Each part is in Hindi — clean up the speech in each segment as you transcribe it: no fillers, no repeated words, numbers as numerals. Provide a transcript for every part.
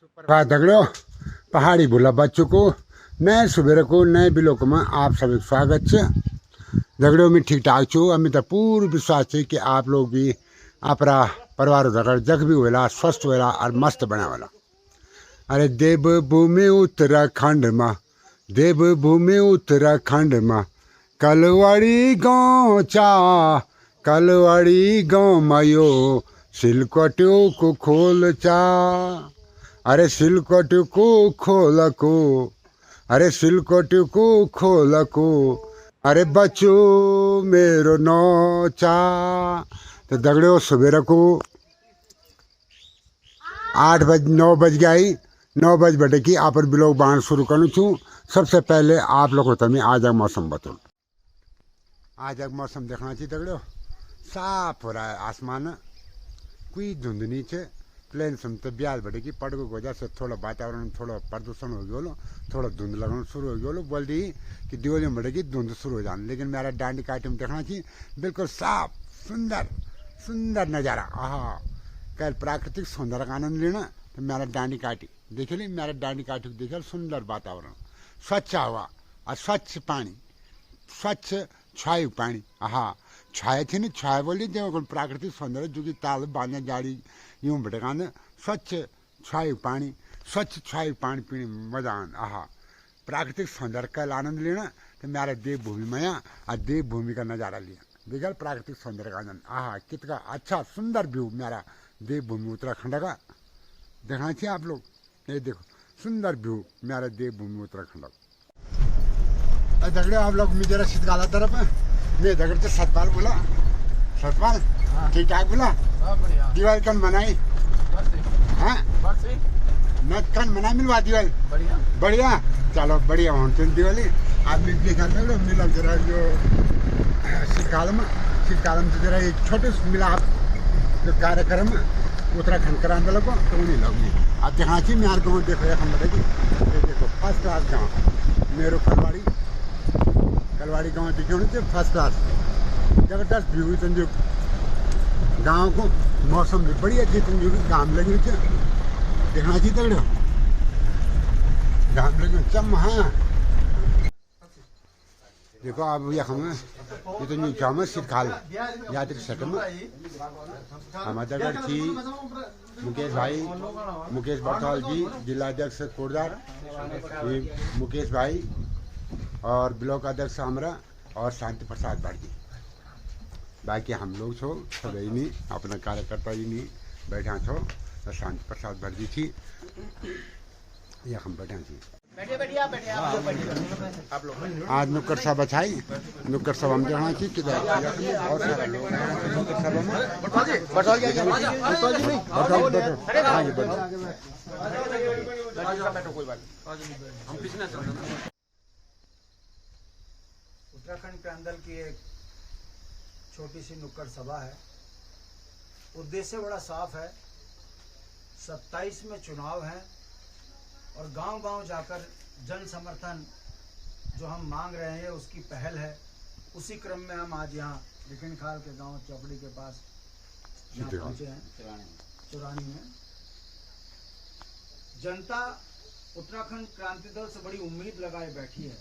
सुप्रभात दगड़ियों, पहाड़ी भूला बच्चों को नए सुबेरे को नए ब्लॉग में आप सभी स्वागत है। दगड़ियों में ठीक ठाक छू। अमित पूर्ण विश्वास है कि आप लोग भी अपना परिवार उधर जग भी होला, स्वस्थ होला और मस्त बना वाला। अरे देवभूमि उत्तराखंड में, देवभूमि उत्तराखंड में कलवाड़ी गाँव चा, कलवाड़ी गाँव मायो सिलकटियों को खोल चा। अरे सिलकोट को खोल को, अरे सिलकोट को खोल को, अरे बच्चों मेरो नौचा। तो दगड़ियों सवेरे को 9 बज गया ही। 9 बज बटे की आप ब्लॉग बाण शुरू करूँ छूँ। सबसे पहले आप लोगों को आज का मौसम बताऊँ। आज का मौसम देखना चाहिए दगड़ियों, साफ हो रहा है आसमान, कोई धुंध नहीं है। प्लेन सुनते ब्याज बढ़े की पड़को की वजह से थोड़ा वातावरण थोड़ा प्रदूषण हो गया, थोड़ा धुंध लगना शुरू हो गया। बोल रही कि दिवाली में बढ़ेगी धुंध शुरू हो जाने, लेकिन मेरा डांडी काटी में देखना चाहिए बिल्कुल साफ सुंदर सुंदर नज़ारा। हाँ, कल प्राकृतिक सौंदर्य का आनंद लेना तो मेरा डांडी काटी देखे ली, मेरा डांडी काटी को देखे सुंदर वातावरण, स्वच्छ हवा और स्वच्छ पानी, स्वच्छ छायु पानी। हाँ, छाया थी नहीं, छाया बोली देखो प्राकृतिक सौंदर्य जो कि ताल बांधे गाड़ी यूं भटका स्वच्छ छायु पानी, स्वच्छ छायु पानी पीने में मजा आना। आहा, प्राकृतिक सौंदर्य का आनंद लेना तो मेरा देवभूमि में यहाँ और देवभूमि का नज़ारा लिया देखा प्राकृतिक सौंदर्य का आनंद। आहा, कितना अच्छा सुंदर व्यू मेरा देवभूमि उत्तराखंड का देखना चाहिए आप लोग। ये देखो सुंदर व्यू मेरा देवभूमि उत्तराखंड का। दगड़े आप लोग मेरा शीतकाला तरफ है, मैं दगड़ से सतपाल बोला, सतपाल ठीक ठाक बोला। दिवाली कन मनाई, हाँ नच कन मनाई मिलवा दिवाली बढ़िया बढ़िया। चलो बढ़िया होने दिवाली आप देखा मिला जरा जो शीतकाल में तो जरा एक छोटे से मिला आप जो कार्यक्रम उत्तराखंड कराने वालों को तो उन्हीं लोग आप देखना चाहिए। मेरे गाँव देखो एक हम बताइए, देखो फर्स्ट क्लास गाँव मेरो कलवाड़ी गाँव दिखे होने चाहिए फर्स्ट क्लास जबरदस्त व्यू संजो गाँव को। मौसम भी बढ़िया थी, तुम जो गाँव लगी देखना चाहिए तगड़ो गाँव लगे चम। हाँ देखो अब यह हमें ये तो न्यू जाम शीतकाल याद सेट में हमारे दगड़ थी मुकेश बरथौल जी जिलाध्यक्ष कोटदार, मुकेश भाई और ब्लॉक अध्यक्ष हमारा और शांति प्रसाद भाटी। बाकी हम लोग छो सब ही नहीं, अपना कार्यकर्ता ही नहीं बैठा छो तो शांति प्रसाद भट्टी थी या हम बैठा थी। आज नुक्कड़ सभा छाई, नुक्कड़ सभा में देखना चाहिए किधर बहुत सारे लोग नुक्कड़ सभा में। उत्तराखंड प्रांतल की एक छोटी सी नुक्कड़ सभा है। उद्देश्य बड़ा साफ है, 27 में चुनाव है और गांव-गांव जाकर जन समर्थन जो हम मांग रहे हैं उसकी पहल है। उसी क्रम में हम आज यहाँ लिखन खाल के गांव चौकड़ी के पास यहाँ पहुँचे हैं चुरानी में। जनता उत्तराखंड क्रांति दल से बड़ी उम्मीद लगाए बैठी है।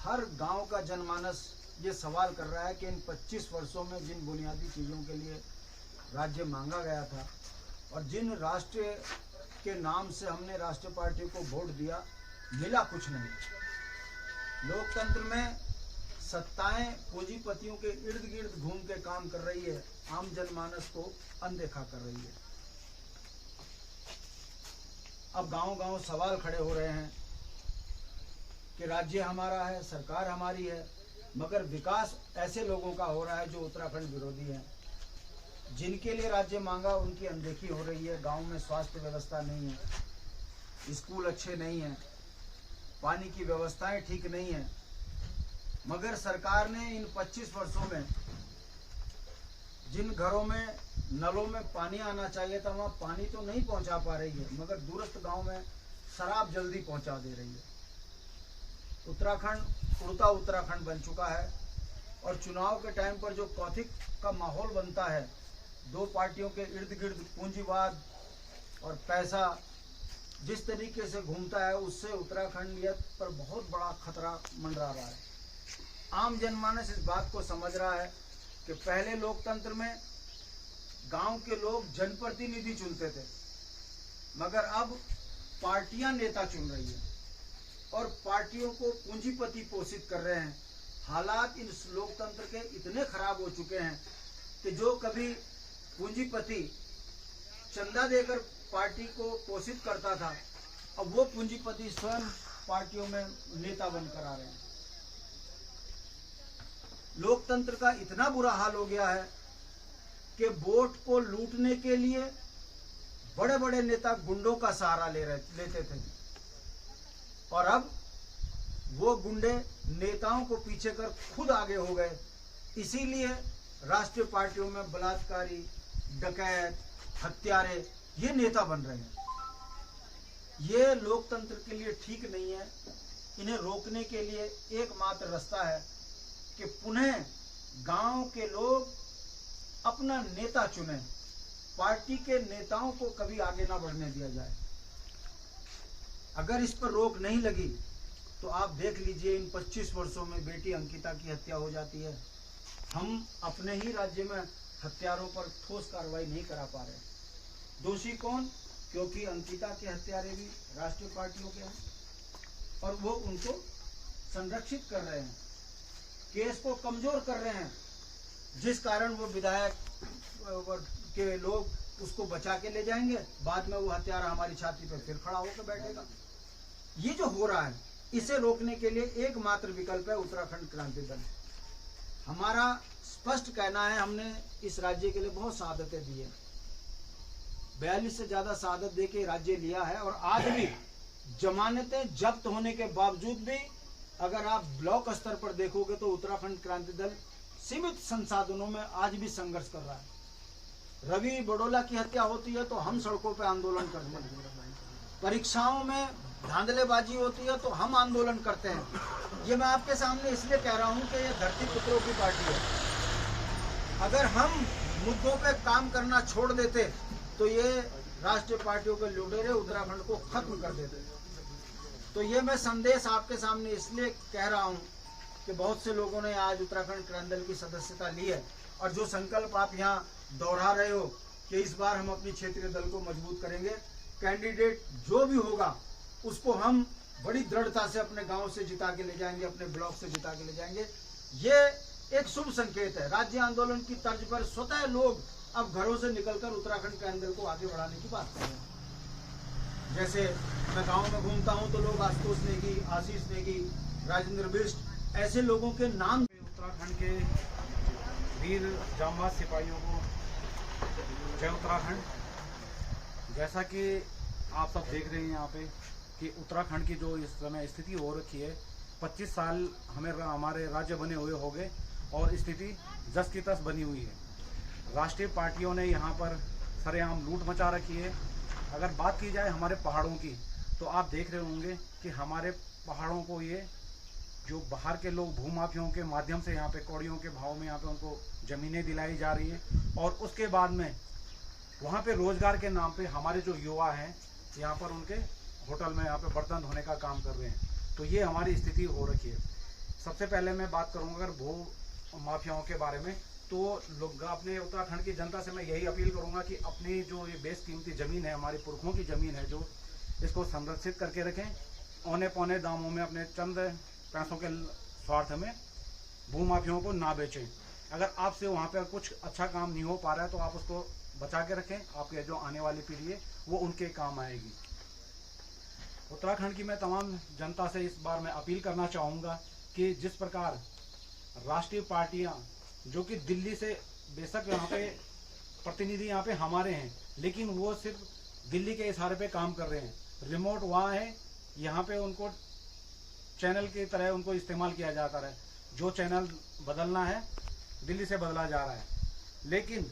हर गांव का जनमानस ये सवाल कर रहा है कि इन 25 वर्षों में जिन बुनियादी चीज़ों के लिए राज्य मांगा गया था और जिन राष्ट्र के नाम से हमने राष्ट्रीय पार्टी को वोट दिया, मिला कुछ नहीं। लोकतंत्र में सत्ताएं पूंजीपतियों के इर्द गिर्द घूम के काम कर रही है, आम जनमानस को अनदेखा कर रही है। अब गांव-गांव सवाल खड़े हो रहे हैं कि राज्य हमारा है, सरकार हमारी है, मगर विकास ऐसे लोगों का हो रहा है जो उत्तराखंड विरोधी हैं। जिनके लिए राज्य मांगा उनकी अनदेखी हो रही है। गांव में स्वास्थ्य व्यवस्था नहीं है, स्कूल अच्छे नहीं हैं, पानी की व्यवस्थाएं ठीक नहीं है। मगर सरकार ने इन 25 वर्षों में जिन घरों में नलों में पानी आना चाहिए था वहाँ पानी तो नहीं पहुँचा पा रही है, मगर दूरस्थ गाँव में शराब जल्दी पहुँचा दे रही है। उत्तराखंड उड़ता उत्तराखंड बन चुका है और चुनाव के टाइम पर जो कौथिक का माहौल बनता है, दो पार्टियों के इर्द गिर्द पूंजीवाद, और पैसा जिस तरीके से घूमता है उससे उत्तराखंडियत पर बहुत बड़ा खतरा मंडरा रहा है। आम जनमानस इस बात को समझ रहा है कि पहले लोकतंत्र में गांव के लोग जनप्रतिनिधि चुनते थे, मगर अब पार्टियां नेता चुन रही है और पार्टियों को पूंजीपति पोषित कर रहे हैं। हालात इस लोकतंत्र के इतने खराब हो चुके हैं कि जो कभी पूंजीपति चंदा देकर पार्टी को पोषित करता था, अब वो पूंजीपति स्वयं पार्टियों में नेता बनकर आ रहे हैं। लोकतंत्र का इतना बुरा हाल हो गया है कि वोट को लूटने के लिए बड़े बड़े नेता गुंडों का सहारा लेते थे और अब वो गुंडे नेताओं को पीछे कर खुद आगे हो गए। इसीलिए राष्ट्रीय पार्टियों में बलात्कारी, डकैत, हत्यारे ये नेता बन रहे हैं। ये लोकतंत्र के लिए ठीक नहीं है। इन्हें रोकने के लिए एकमात्र रास्ता है कि पुनः गांव के लोग अपना नेता चुनें। पार्टी के नेताओं को कभी आगे ना बढ़ने दिया जाए। अगर इस पर रोक नहीं लगी तो आप देख लीजिए इन 25 वर्षों में बेटी अंकिता की हत्या हो जाती है। हम अपने ही राज्य में हत्यारों पर ठोस कार्रवाई नहीं करा पा रहे। दोषी कौन? क्योंकि अंकिता के हत्यारे भी राष्ट्रीय पार्टियों के हैं और वो उनको संरक्षित कर रहे हैं, केस को कमजोर कर रहे हैं, जिस कारण वो विधायक के लोग उसको बचा के ले जाएंगे, बाद में वो हत्यारा हमारी छाती पर फिर खड़ा होकर बैठेगा। ये जो हो रहा है इसे रोकने के लिए एकमात्र विकल्प है उत्तराखंड क्रांति दल। हमारा स्पष्ट कहना है, हमने इस राज्य के लिए बहुत शहादतें दी है, 42 से ज्यादा शहादत दे के राज्य लिया है और आज भी जमानतें जब्त होने के बावजूद भी अगर आप ब्लॉक स्तर पर देखोगे तो उत्तराखंड क्रांति दल सीमित संसाधनों में आज भी संघर्ष कर रहा है। रवि बड़ोला की हत्या होती है तो हम सड़कों पर आंदोलन करते हैं, परीक्षाओं में धांधलेबाजी होती है तो हम आंदोलन करते हैं। ये मैं आपके सामने इसलिए कह रहा हूं कि ये धरती पुत्रों की पार्टी है। अगर हम मुद्दों पे काम करना छोड़ देते तो ये राष्ट्रीय पार्टियों के लुटेरे उत्तराखंड को खत्म कर देते। तो ये मैं संदेश आपके सामने इसलिए कह रहा हूं कि बहुत से लोगों ने आज उत्तराखंड क्रांति दल की सदस्यता ली है और जो संकल्प आप यहाँ दोहरा रहे हो कि इस बार हम अपनी क्षेत्रीय दल को मजबूत करेंगे, कैंडिडेट जो भी होगा उसको हम बड़ी दृढ़ता से अपने गांव से जिता के ले जाएंगे, अपने ब्लॉक से जिता के ले जाएंगे। ये एक शुभ संकेत है। राज्य आंदोलन की तर्ज पर स्वतः लोग अब घरों से निकलकर उत्तराखंड क्रांति दल को आगे बढ़ाने की बात कर रहे हैं। जैसे मैं गांव में घूमता हूं तो लोग आशुतोष नेगी, आशीष नेगी, राजेंद्र बिष्ट ऐसे लोगों के नाम उत्तराखंड के वीर जांबाज सिपाहियों को जय उत्तराखंड। जैसा कि आप सब देख रहे हैं यहाँ पे कि उत्तराखंड की जो इस समय स्थिति हो रखी है, 25 साल हमारे राज्य बने हुए हो गए और स्थिति जस की तस बनी हुई है। राष्ट्रीय पार्टियों ने यहाँ पर सरेआम लूट मचा रखी है। अगर बात की जाए हमारे पहाड़ों की तो आप देख रहे होंगे कि हमारे पहाड़ों को ये जो बाहर के लोग भूमाफियों के माध्यम से यहाँ पे कौड़ियों के भाव में यहाँ पे उनको ज़मीनें दिलाई जा रही हैं और उसके बाद में वहाँ पे रोजगार के नाम पे हमारे जो युवा हैं यहाँ पर उनके होटल में यहाँ पे बर्तन धोने का काम कर रहे हैं। तो ये हमारी स्थिति हो रखी है। सबसे पहले मैं बात करूँगा अगर भू माफियाओं के बारे में, तो लोग अपने उत्तराखंड की जनता से मैं यही अपील करूँगा कि अपनी जो ये बेशकीमती ज़मीन है, हमारे पुरखों की ज़मीन है, जो इसको संरक्षित करके रखें। औने पौने दामों में अपने चंद पैसों के स्वार्थ में भूमाफियों को ना बेचें। अगर आपसे वहाँ पर कुछ अच्छा काम नहीं हो पा रहा है तो आप उसको बचा के रखें। आपके जो आने वाली पीढ़ी है वो उनके काम आएगी। उत्तराखंड की मैं तमाम जनता से इस बार मैं अपील करना चाहूँगा कि जिस प्रकार राष्ट्रीय पार्टियाँ जो कि दिल्ली से, बेशक यहाँ पे प्रतिनिधि यहाँ पे हमारे हैं, लेकिन वो सिर्फ दिल्ली के इशारे पे काम कर रहे हैं। रिमोट वहाँ है, यहाँ पे उनको चैनल की तरह उनको इस्तेमाल किया जाता है। जो चैनल बदलना है दिल्ली से बदला जा रहा है, लेकिन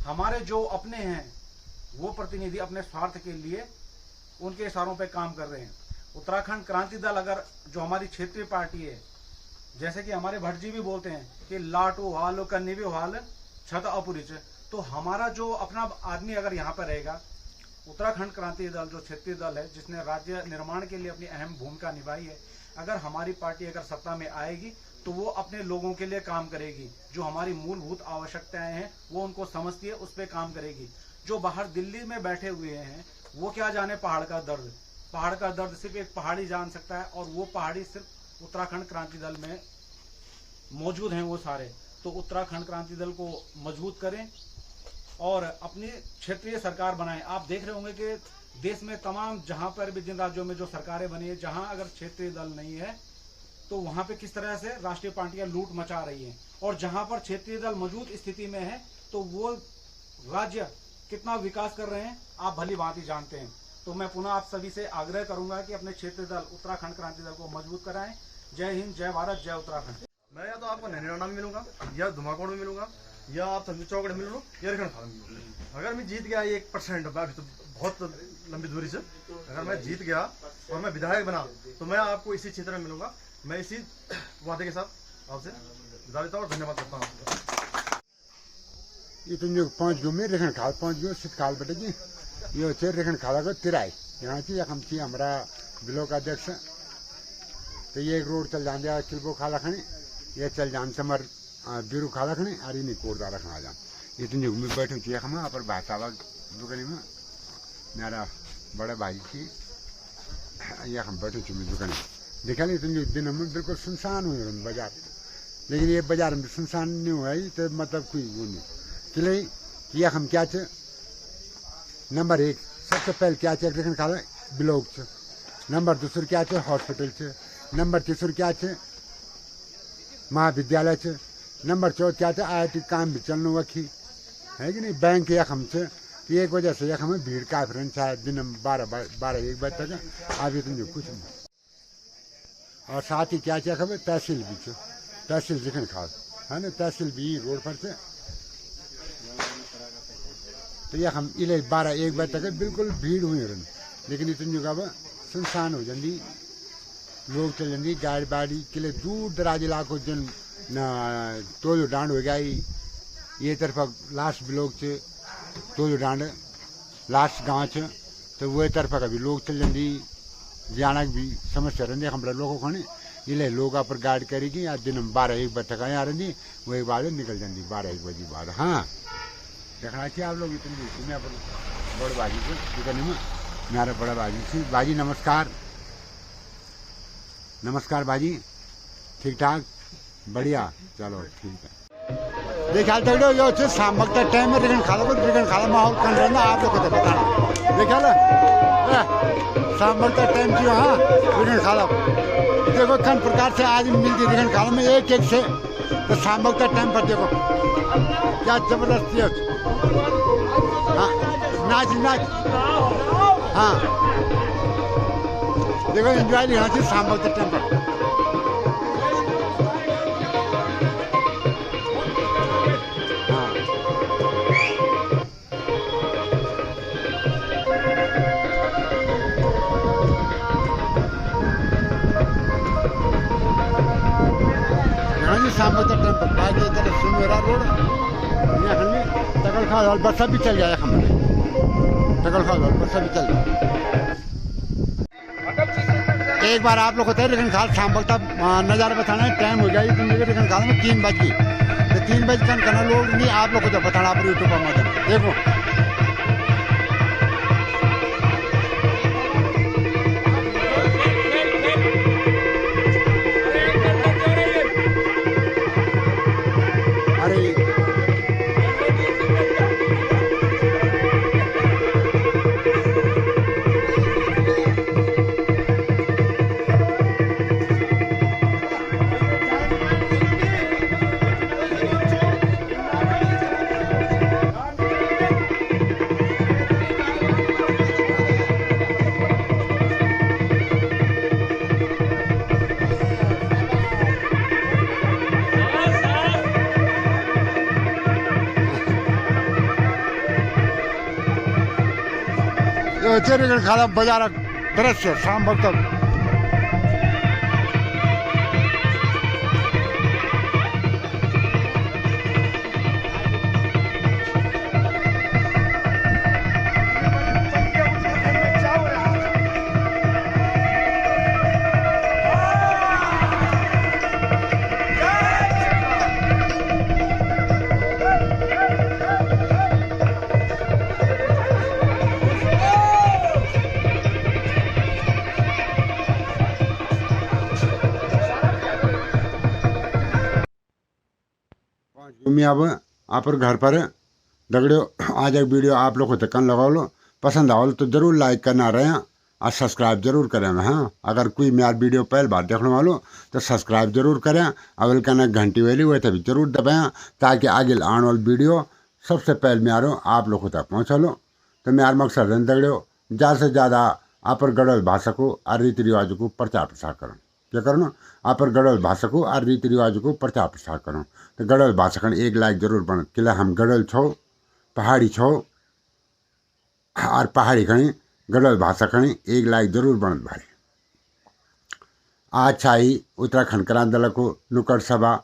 हमारे जो अपने हैं वो प्रतिनिधि अपने स्वार्थ के लिए उनके इशारों पे काम कर रहे हैं। उत्तराखंड क्रांति दल अगर जो हमारी क्षेत्रीय पार्टी है, जैसे कि हमारे भट्ट जी भी बोलते हैं कि लाटू हाल कन्नी भी हाल छत अपुरिच, तो हमारा जो अपना आदमी अगर यहाँ पर रहेगा उत्तराखंड क्रांति दल जो क्षेत्रीय दल है, जिसने राज्य निर्माण के लिए अपनी अहम भूमिका निभाई है, अगर हमारी पार्टी अगर सत्ता में आएगी तो वो अपने लोगों के लिए काम करेगी। जो हमारी मूलभूत आवश्यकताएं हैं वो उनको समझती है, उस पर काम करेगी। जो बाहर दिल्ली में बैठे हुए हैं वो क्या जाने पहाड़ का दर्द। पहाड़ का दर्द सिर्फ एक पहाड़ी जान सकता है, और वो पहाड़ी सिर्फ उत्तराखंड क्रांति दल में मौजूद हैं वो सारे। तो उत्तराखंड क्रांति दल को मजबूत करें और अपनी क्षेत्रीय सरकार बनाएं। आप देख रहे होंगे कि देश में तमाम जहां पर भी जिन राज्यों में जो सरकारें बनी है, जहां अगर क्षेत्रीय दल नहीं है तो वहां पे किस तरह से राष्ट्रीय पार्टियां लूट मचा रही हैं, और जहां पर क्षेत्रीय दल मौजूद स्थिति में है तो वो राज्य कितना विकास कर रहे हैं आप भली भांति जानते हैं। तो मैं पुनः आप सभी से आग्रह करूंगा कि अपने क्षेत्रीय दल उत्तराखंड क्रांति दल को मजबूत कराएं। जय हिंद, जय भारत, जय उत्तराखंड। मैं या तो आपको नैनीराना में मिलूंगा, या धुमाकोड़ में मिलूंगा, या आप संजू चौकड़ मिल लो, या रिखण खाल में मिलूंगा। अगर मैं जीत गया 1% अभी तो बहुत लंबी दूरी से, अगर मैं जीत गया और मैं विधायक बना तो मैं आपको इसी क्षेत्र में मिलूंगा। मैं इसी वादे के साथ आपसे विदा लेता हूँ और धन्यवाद करता हूँ। ये तुम जो पहुँच गयो मैं रेखण खाल पहुँच गयो शीतकाल बटे जी ये होते रेखण खाला को तिराई यहाँ थी हम थी हमारा ब्लॉक अध्यक्ष। तो ये एक रोड चल जान दिया किल्बो खाला खने, ये चल जान समर बिरू खाला खने और इन्हीं कोरदारा खा जान। ये तुम जो मैं बैठे थी हम पर भाषा दुकानी में मेरा बड़ा भाई थी, ये हम बैठे थे मैं दुकानी देखा नहीं तुम जो दिन में बिल्कुल सुनसान हुए बाजार। लेकिन ये बाजार में सुनसान नहीं हुआ ही तो मतलब कोई वो नहीं चले। ये हम क्या चे नंबर 1 सबसे पहले क्या चे रेखण खाला ब्लॉक चे, नंबर 2 क्या चे हॉस्पिटल चे, नंबर 3 क्या चे महाविद्यालय चे, नंबर 4 क्या चे IIT काम भी चलने वखी है कि नहीं। बैंक या हम से तो एक वजह से हमें भीड़ काफी रहनी शायद दिन में 12-1 बजे तक अभी तुम जो कुछ नहीं। और साथ ही क्या क्या खबर तहसील भी चे, तहसील रेखण खाल है ना, तहसील भी रोड पर थे। तो यह हम इले 12-1 बजे तक बिल्कुल भीड़ हुई रही, लेकिन इतनी जगह सुनसान हो जाती, लोग चल जाती गाड़ी बाड़ी के लिए दूर दराज इलाकों जन तोलो डांड हो गई। ये तरफ लास्ट ब्लॉक से तोलो डांड लास्ट गाँव से तो वह तरफ कभी लोग चल जाती जाना भी समस्या रही हमारे लोगों को ने इले लोग पर गाड़ी करेगी या दिन में 12-1 बजे तक आ रही वही बाद निकल जाती 12-1 बजे बाद। हाँ देखना चाहिए आप लोग इतनी सुनिया पर बड़ बाजी को दुकानी में मेरा बड़ा बाजी थी। बाजी नमस्कार, नमस्कार बाजी, ठीक ठाक बढ़िया, चलो ठीक है। देखा तक यो शाम वक्त टाइम में रेखण खाला माहौल कर रहे आप लोग को तो बताना देखा शाम वक्त टाइम थी हाँ रेखण खाला देखो कन प्रकार से आज मिलती रेखण खाला में एक से तो शाम वक्त टाइम पर देखो क्या जबरदस्ती है। हाँ नाच हाँ देखो एंजॉय लेना चाहिए शाम वक्त टाइम पर। शाम को टाइम पर बाकी इधर सुमेरा रोड यहाँ हमें तगलखा वाल बसा भी चल गया हमारे तगलखा वाल बसा भी चल गया। एक बार आप लोग होते हैं लेकिन खाल शाम वक्त नज़ारा बताना है टाइम हो गया तुम लेकिन खाल में 3 बज गई तो 3 बज करना लोग नहीं आप लोग को तो बताना आप यूट्यूब पर मतलब देखो। रेखण खाला बाजार दृश्य शाम वक्त मैं अब आप घर पर दगड़ियों आज एक वीडियो आप लोग को कन लगाओ पसंद आओ तो जरूर लाइक करना रहे और सब्सक्राइब जरूर करें। हाँ, अगर कोई मेरा वीडियो पहले बार देखने वालों तो सब्सक्राइब जरूर करें। अवल कहना घंटी वाली हुए भी जरूर दबाएं ताकि आगे आने वाली वीडियो सबसे पहले मेरे आप लोगों तक पहुँचा लो। तो मेरा मकसद है दगड़ियों ज़्यादा से ज़्यादा आप गढ़वाल भाषा को और रीति रिवाज को प्रचार प्रसार करो। क्या करो आप गढ़वाल भाषा को और रीति रिवाज को प्रचार प्रसार करो। तो गढ़वाल भाषा का एक लाइक जरूर बनो किला हम गढ़वाल छो पहाड़ी छो और पहाड़ी खड़ी गढ़वाल भाषा खड़ी एक लाइक जरूर बन भाई। आज छाई उत्तराखंड करांदल को नुक्कड़ सभा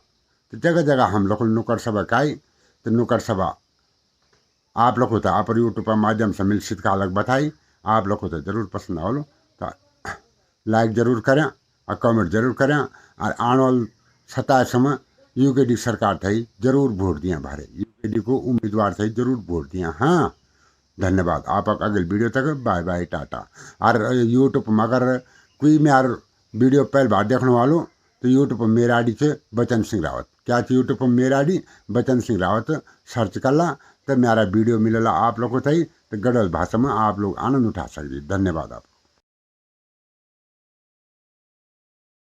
तो जगह जगह हम लोग नुक्कड़ सभा काई तो नुक्कड़ सभा आप लोग को तो आप यूट्यूब पर माध्यम से मिल का अलग बताई आप लोग को तो जरूर पसंद आओ तो लाइक जरूर करें और कमेंट जरूर करें और आने वाले 27 समय यूकेडी सरकार थी जरूर वोट दिया भारे यूकेडी को उम्मीदवार थे जरूर वोट दिया। हाँ, धन्यवाद। आप अगले वीडियो तक बाय बाय टाटा। और यूट्यूब में अगर कोई मेरा वीडियो पहले बार देखने वालों तो यूट्यूब पर मेरा आईडी से बचन सिंह रावत क्या यूट्यूब पर मेरा आईडी बचन सिंह रावत सर्च कर ला तो मेरा वीडियो मिलेला आप लोग को थी तो गढ़वाल भाषा में आप लोग आनंद उठा सकते। धन्यवाद आपको।